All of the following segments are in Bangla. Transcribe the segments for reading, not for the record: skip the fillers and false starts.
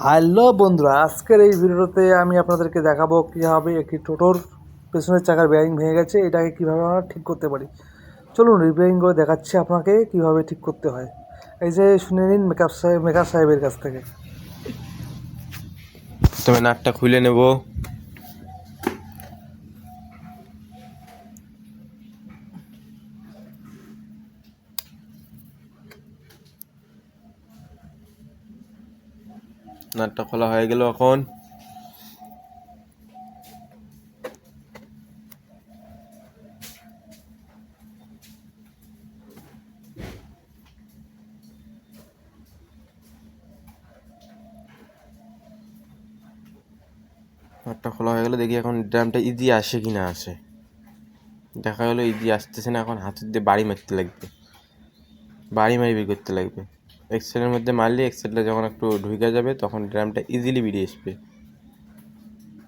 হ্যালো বন্ধুরা, আজকের এই ভিডিওতে আমি আপনাদেরকে দেখাবো কীভাবে একটি টোটোর পেছনের চাকার বেয়ারিং ভেঙে গেছে, এটাকে কীভাবে আমরা ঠিক করতে পারি। চলুন রিপেয়ারিং করে দেখাচ্ছি আপনাকে কীভাবে ঠিক করতে হয়। এই যে শুনে নিন মেকার সাহেবের কাছ থেকে। তবে নাটটা খুলে নেব। নাটটা খোলা হয়ে গেল। এখন নাটটা খোলা হয়ে গেল, দেখি এখন ড্রামটা ইজি আসে কি না আসে। দেখা গেলো ইজি আসতেছে না, এখন হাতের দিয়ে বাড়ি মারতে লাগবে, বাড়ি মারি বের করতে লাগবে। এক্সেলের মধ্যে মারলে এক্সেলটা যখন একটু ঢুকে যাবে তখন ড্রামটা ইজিলি বেরিয়ে আসবে।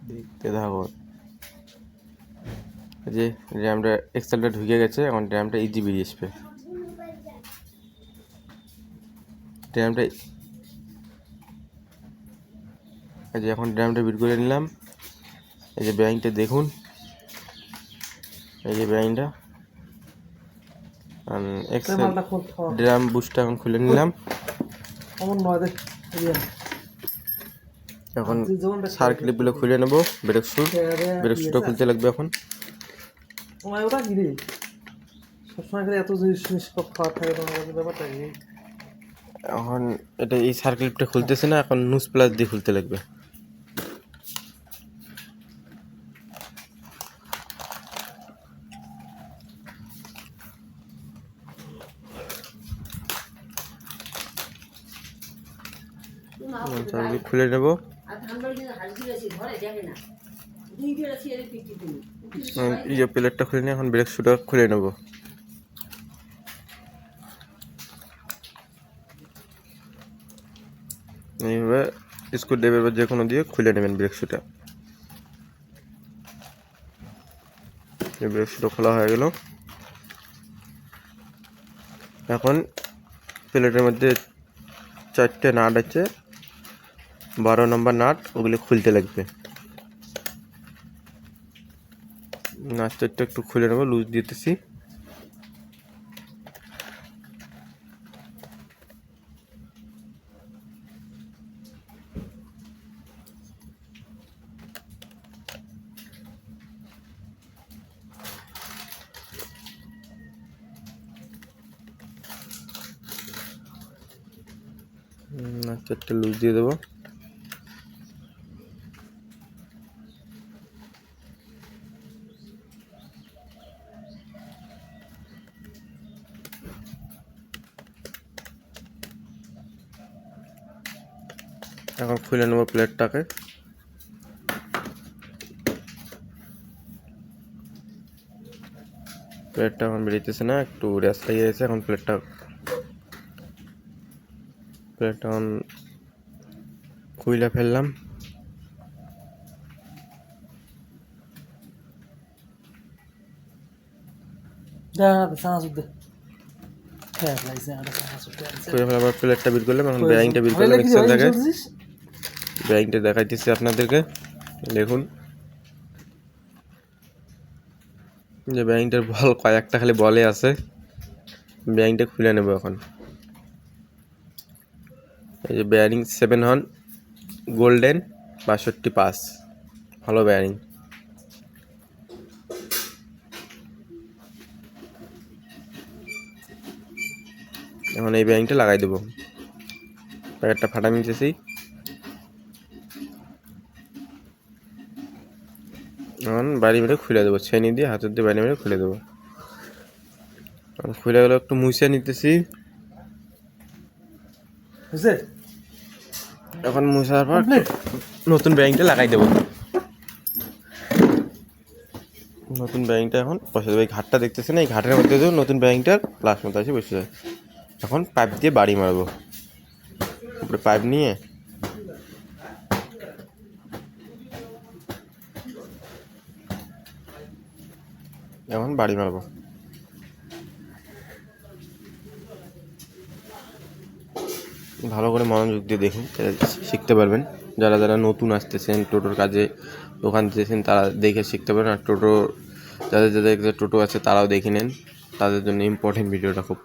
দেখতে থাকো, যে ড্রামটা এক্সেলটা ঢুকে গেছে, এখন ড্রামটা ইজি বেরিয়ে আসবে। ড্রামটা এই যে এখন ড্রামটা বের করে নিলাম। এই যে বেয়ারিংটা দেখুন, এই যে বেয়ারিংটা এক্সেল ড্রাম বুশটা এখন খুলে নিলাম। এখন সার্কিটগুলো খুলে নেব। ব্রেক শুটা খুলতে লাগবে। এখন এখন এটা এই সার্কিটটা খুলতেছে না, এখন নুস প্লাস দিয়ে খুলতে লাগবে। খুলে নেব। এই প্লেটটা খুলে নিয়ে এখন ব্রেক শুটা খুলে নেব। এইভাবে স্ক্রু ড্রাইভার বা যে কোনো দিয়ে খুলে নেবেন ব্রেক শুটা। ব্রেক শুটা খোলা হয়ে গেল। এখন প্লেটের মধ্যে 4টে নাট আছে, 12 নম্বর নাট, ওগুলো খুলতে লাগবে। নাট 4টা একটু খুলে নেবো, লুজ দিতেছি। নাট 4টা লুজ দিয়ে দেবো। এখন খুলে নেবো প্লেটটাকে। প্লেটটা এখন বেরিয়েছে না, একটু রেস্ট লেগে গেছে। এখন প্লেটটা এখন খুলে ফেললাম। খুলে ফেলার প্লেটটা বের করলাম। এখন বেয়ারিংটা বের করলাম এক্সেল থেকে। বেয়ারিংটা দেখাইতেছি আপনাদেরকে, দেখুন যে বেয়ারিংটার বল কয়েকটা খালি বলে আছে। বেয়ারিংটা খুলে নেব এখন। এই যে বেয়ারিং 7 হর্ন গোল্ডেন 62 পাস, ভালো বেয়ারিং। এখন এই বেয়ারিংটা লাগাই দেবো। প্যাকেটটা ফাটা নিতেছি। এখন বাড়ি মেরে খুলে দেবো, ছেনি দিয়ে হাতের দিয়ে বাড়ি মেরে খুলে দেবো। খুলে গেলে একটু মুছে নিতেছি। এখন মুছার পর নতুন বেয়ারিংটা লাগাই দেবো। নতুন বেয়ারিংটা এখন বসে দেবো। এই ঘাটটা দেখতেছেন, এই ঘাটের মধ্যে দেবো নতুন বেয়ারিংটার প্লাস মতো আছে বসে যায়। এখন পাইপ দিয়ে বাড়ি মারবো। তারপরে পাইপ নিয়ে এখন বাড়ি মারবো। ভালো করে মনোযোগ দিয়ে দেখুন, তাহলে শিখতে পারবেন। যারা যারা নতুন আসতেছেন টোটোর কাজে, দোকান দিতেছেন, তারা দেখে শিখতে পারেন। আর টোটো যাদের যাদের টোটো আছে তারাও দেখে নেন, তাদের জন্য ইম্পর্টেন্ট ভিডিওটা খুব।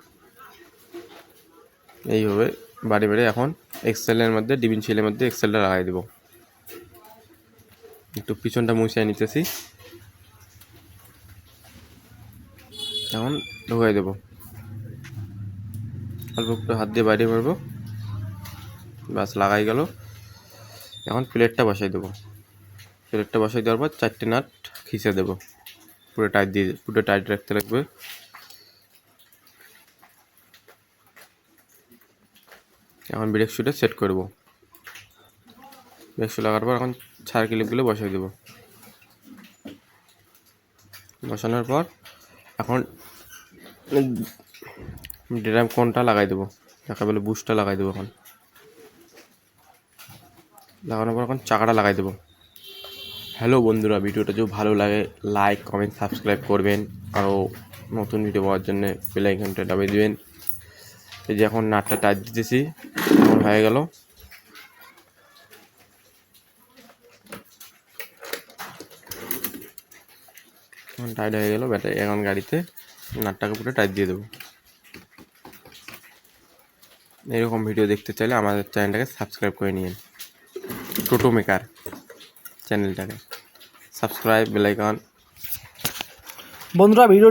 এইভাবে বাড়ি বাড়ি এখন এক্সেলের মধ্যে, ডিবিন শিলের মধ্যে এক্সেলটা লাগাই দেবো। একটু পিছনটা মুছিয়ে নিতেছি, এখন ঢুকাই দেবো। অল্প একটু হাত দিয়ে বাইরে মারবো, বাস লাগাই গেল। এখন প্লেটটা বসাই দেবো। প্লেটটা বসাই দেওয়ার পর 4টে নাট খিঁচে দেবো, পুরো টাইট রাখতে লাগবে। এখন ব্রেক শুটে সেট করব। ব্রেক শু লাগার পর এখন ছাড় ক্লিপগুলো বসাই দেবো। বসানোর পর এখন ড্রাম কোনটা লাগাই দেবো, দেখা বলে বুস্টটা লাগাই দেবো। এখন লাগানোর পর এখন চাকাটা লাগাই দেবো। হ্যালো বন্ধুরা, ভিডিওটা যদি ভালো লাগে লাইক কমেন্ট সাবস্ক্রাইব করবেন, আরও নতুন ভিডিও পাওয়ার জন্য বেল আইকনটা দাবিয়ে দেবেন। এই যে এখন নাটটা টাইট দিতেছি, এখন হয়ে গেল। এখন টাইট হয়ে গেল ব্যাটারি। এখন গাড়িতে নাটটাকে পুরো টাইট দিয়ে দেবো। এরকম ভিডিও দেখতে চাইলে আমাদের চ্যানেলটাকে সাবস্ক্রাইব করে নিন, টোটো মেকার চ্যানেলটাকে সাবস্ক্রাইব, বেল আইকন। বন্ধুরা ভিডিও